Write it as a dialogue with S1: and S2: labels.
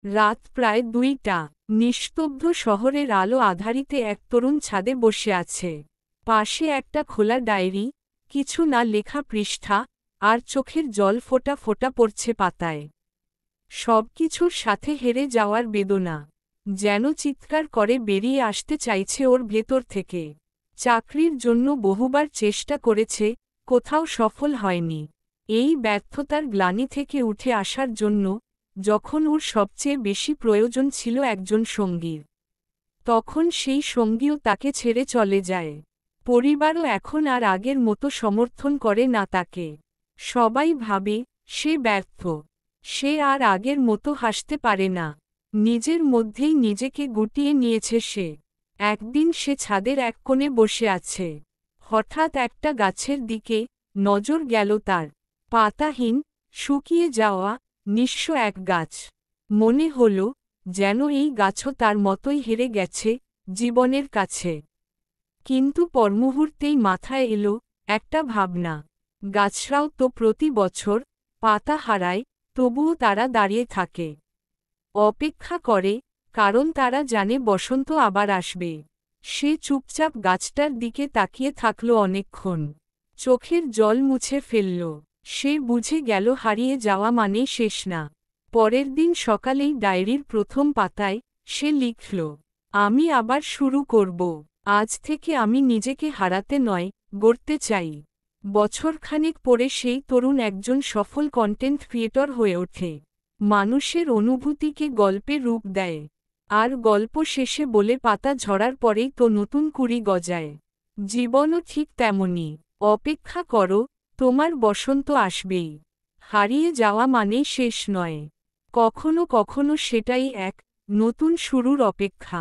S1: রাত প্রায় 2টা। নিস্তব্ধ শহরের আলো আধারিতে এক তরুণ ছাদে বসে আছে। পাশে একটা খোলা ডায়েরি, কিছু না লেখা পৃষ্ঠা, আর চোখের জল ফোঁটা ফোঁটা পড়ছে পাতায়। সবকিছুর সাথে হেরে যাওয়ার বেদনা যেন চিৎকার করে বেরিয়ে আসতে চাইছে ওর ভেতর থেকে। চাকরির জন্য বহুবার চেষ্টা করেছে, কোথাও সফল হয়নি। এই ব্যর্থতার গ্লানি থেকে উঠে আসার জন্য, যখন ওর সবচেয়ে বেশি প্রয়োজন ছিল একজন সঙ্গীর, তখন সেই সঙ্গীও তাকে ছেড়ে চলে যায়। পরিবারও এখন আর আগের মতো সমর্থন করে না তাকে। সবাই ভাবে সে ব্যর্থ, সে আর আগের মতো হাসতে পারে না। নিজের মধ্যেই নিজেকে গুটিয়ে নিয়েছে সে। একদিন সে ছাদের এক কোণে বসে আছে। হঠাৎ একটা গাছের দিকে নজর গেল তার। পাতাহীন, শুকিয়ে যাওয়া, নিঃস্ব এক গাছ। মনে হল যেন এই গাছও তার মতোই হেরে গেছে জীবনের কাছে। কিন্তু পরমুহূর্তেই মাথায় এলো একটা ভাবনা, গাছরাও তো প্রতি বছর পাতা হারায়, তবুও তারা দাঁড়িয়ে থাকে, অপেক্ষা করে, কারণ তারা জানে বসন্ত আবার আসবে। সে চুপচাপ গাছটার দিকে তাকিয়ে থাকল অনেকক্ষণ। চোখের জল মুছে ফেলল। সে বুঝে গেল হারিয়ে যাওয়া মানে শেষ না। পরের দিন সকালেই ডায়েরির প্রথম পাতায় সে লিখল, আমি আবার শুরু করব। আজ থেকে আমি নিজেকে হারাতে নয়, গড়তে চাই। বছরখানেক পরে সেই তরুণ একজন সফল কন্টেন্ট ক্রিয়েটর হয়ে ওঠে। মানুষের অনুভূতিকে গল্পে রূপ দেয়। আর গল্প শেষে বলে, পাতা ঝরার পরেই তো নতুন কুঁড়ি গজায়। জীবনও ঠিক তেমনই। অপেক্ষা করো, তোমার বসন্ত আসবেই। হারিয়ে যাওয়া মানেই শেষ নয়, কখনো কখনো সেটাই এক নতুন শুরুর অপেক্ষা।